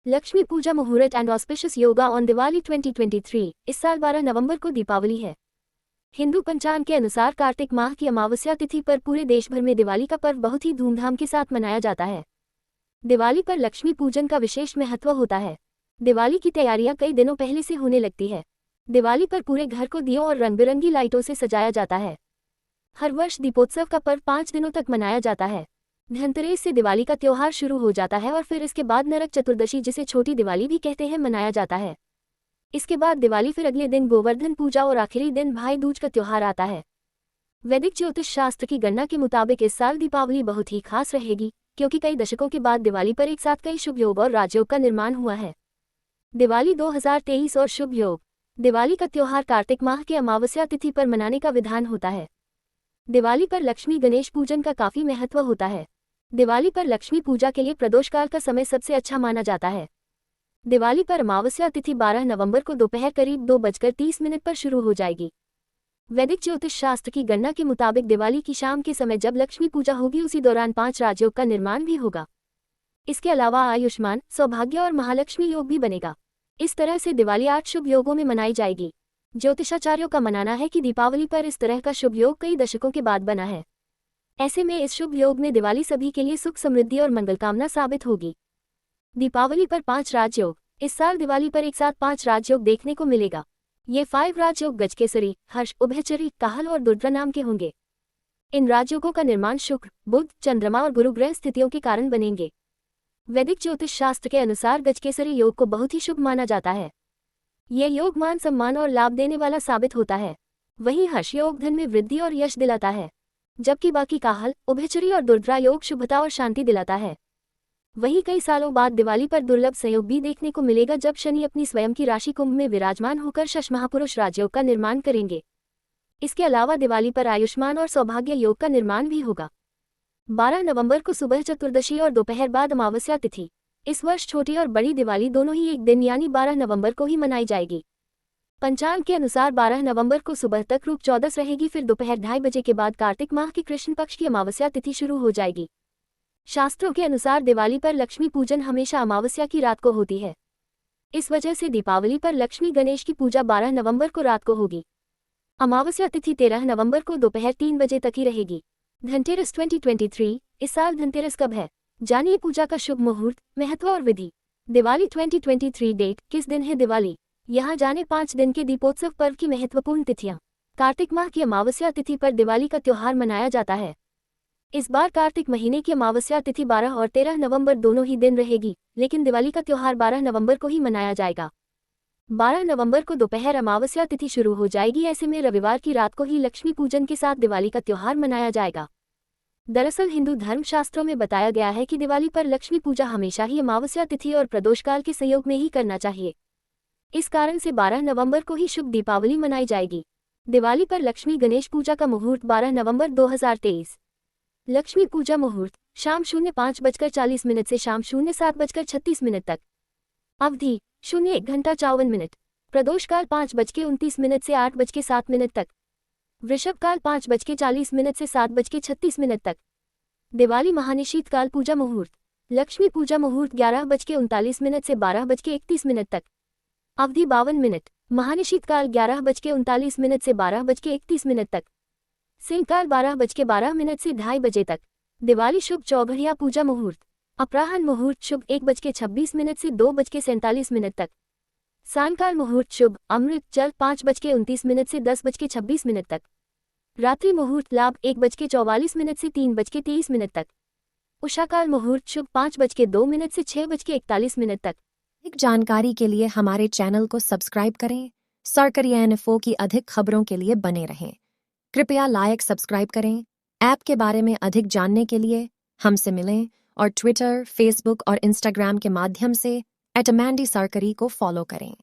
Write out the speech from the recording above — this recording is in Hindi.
लक्ष्मी पूजा मुहूर्त and auspicious yoga on Diwali 2023। इस साल 12 नवंबर को दीपावली है। हिंदू पंचांग के अनुसार कार्तिक माह की अमावस्या तिथि पर पूरे देश भर में दिवाली का पर्व बहुत ही धूमधाम के साथ मनाया जाता है। दिवाली पर लक्ष्मी पूजन का विशेष महत्व होता है। दिवाली की तैयारियां कई दिनों पहले से होने लगती है। दिवाली पर पूरे घर को दियों और रंग बिरंगी लाइटों से सजाया जाता है। हर वर्ष दीपोत्सव का पर्व 5 दिनों तक मनाया जाता है। धनतेरस से दिवाली का त्योहार शुरू हो जाता है और फिर इसके बाद नरक चतुर्दशी, जिसे छोटी दिवाली भी कहते हैं, मनाया जाता है। इसके बाद दिवाली, फिर अगले दिन गोवर्धन पूजा और आखिरी दिन भाई दूज का त्योहार आता है। वैदिक ज्योतिष शास्त्र की गणना के मुताबिक इस साल दीपावली बहुत ही खास रहेगी, क्योंकि कई दशकों के बाद दिवाली पर एक साथ कई शुभ योग और राजयोग का निर्माण हुआ है। दिवाली 2023 और शुभ योग। दिवाली का त्योहार कार्तिक माह के अमावस्या तिथि पर मनाने का विधान होता है। दिवाली पर लक्ष्मी गणेश पूजन का काफी महत्व होता है। दिवाली पर लक्ष्मी पूजा के लिए प्रदोषकाल का समय सबसे अच्छा माना जाता है। दिवाली पर अमावस्या तिथि 12 नवंबर को दोपहर करीब 2:30 पर शुरू हो जाएगी। वैदिक ज्योतिष शास्त्र की गणना के मुताबिक दिवाली की शाम के समय जब लक्ष्मी पूजा होगी, उसी दौरान 5 राजयोग का निर्माण भी होगा। इसके अलावा आयुष्मान, सौभाग्य और महालक्ष्मी योग भी बनेगा। इस तरह से दिवाली 8 शुभ योगों में मनाई जाएगी। ज्योतिषाचार्यों का मानना है कि दीपावली पर इस तरह का शुभ योग कई दशकों के बाद बना है। ऐसे में इस शुभ योग में दिवाली सभी के लिए सुख, समृद्धि और मंगलकामना साबित होगी। दीपावली पर 5 राजयोग। इस साल दिवाली पर एक साथ 5 राजयोग देखने को मिलेगा। ये 5 राजयोग गजकेसरी, हर्ष, उभयचरी, काहल और दुर्गा नाम के होंगे। इन राजयोगों का निर्माण शुक्र, बुध, चंद्रमा और गुरु ग्रह स्थितियों के कारण बनेंगे। वैदिक ज्योतिष शास्त्र के अनुसार गजकेसरी योग को बहुत ही शुभ माना जाता है। यह योग मान, सम्मान और लाभ देने वाला साबित होता है। वहीं हर्ष योग धन में वृद्धि और यश दिलाता है, जबकि बाकी काहल, उभयचरी और दुर्गा योग शुभता और शांति दिलाता है। वहीं कई सालों बाद दिवाली पर दुर्लभ संयोग भी देखने को मिलेगा, जब शनि अपनी स्वयं की राशि कुंभ में विराजमान होकर शश महापुरुष राजयोग का निर्माण करेंगे। इसके अलावा दिवाली पर आयुष्मान और सौभाग्य योग का निर्माण भी होगा। 12 नवंबर को सुबह चतुर्दशी और दोपहर बाद अमावस्या तिथि। इस वर्ष छोटी और बड़ी दिवाली दोनों ही एक दिन यानी 12 नवंबर को ही मनाई जाएगी। पंचांग के अनुसार 12 नवंबर को सुबह तक रूप चौदस रहेगी, फिर दोपहर 2:30 बजे के बाद कार्तिक माह की कृष्ण पक्ष की अमावस्या तिथि शुरू हो जाएगी। शास्त्रों के अनुसार दिवाली पर लक्ष्मी पूजन हमेशा अमावस्या की रात को होती है। इस वजह से दीपावली पर लक्ष्मी गणेश की पूजा 12 नवंबर को रात को होगी। अमावस्या तिथि 13 नवंबर को दोपहर 3 बजे तक ही रहेगी। धनतेरस 2023। इस साल धनतेरस कब है, जानिए पूजा का शुभ मुहूर्त, महत्व और विधि। दिवाली 2023 डेट, किस दिन है दिवाली, यहाँ जाने 5 दिन के दीपोत्सव पर्व की महत्वपूर्ण तिथियां। कार्तिक माह की अमावस्या तिथि पर दिवाली का त्योहार मनाया जाता है। इस बार कार्तिक महीने की अमावस्या तिथि 12 और 13 नवंबर दोनों ही दिन रहेगी, लेकिन दिवाली का त्योहार 12 नवंबर को ही मनाया जाएगा। 12 नवंबर को दोपहर अमावस्या तिथि शुरू हो जाएगी। ऐसे में रविवार की रात को ही लक्ष्मी पूजन के साथ दिवाली का त्योहार मनाया जाएगा। दरअसल हिंदू धर्म शास्त्रों में बताया गया है कि दिवाली पर लक्ष्मी पूजा हमेशा ही अमावस्या तिथि और प्रदोषकाल के संयोग में ही करना चाहिए। इस कारण से 12 नवंबर को ही शुभ दीपावली मनाई जाएगी। दिवाली पर लक्ष्मी गणेश पूजा का मुहूर्त 12 नवंबर 2023। लक्ष्मी पूजा मुहूर्त शाम 05:40 से शाम 07:36 तक। अवधि 01:54। प्रदोषकाल 5:29 से 8:07 तक। वृषभ काल 5:40 से 7:36 तक। दिवाली महानिशीत काल पूजा मुहूर्त। लक्ष्मी पूजा मुहूर्त 11:39 से 12:31 तक। अवधि 52 मिनट। महानिशीत काल 11:39 से 12:31 तक। सिंह काल 12:12 से 2:30 बजे तक। दिवाली शुभ चौघड़िया पूजा मुहूर्त। अपराह्न मुहूर्त शुभ 1:26 से 2:47 तक। सांयकाल मुहूर्त शुभ अमृत जल 5:29 से 10:26 तक। रात्रि मुहूर्त लाभ 1:44 से 3:23 तक। उषाकाल मुहूर्त शुभ 5:02 से 6:41 तक। अधिक जानकारी के लिए हमारे चैनल को सब्सक्राइब करें। सरकारी इन्फो की अधिक खबरों के लिए बने रहें। कृपया लाइक, सब्सक्राइब करें। ऐप के बारे में अधिक जानने के लिए हमसे मिलें और ट्विटर, फेसबुक और इंस्टाग्राम के माध्यम से @अमंडी सरकारी को फॉलो करें।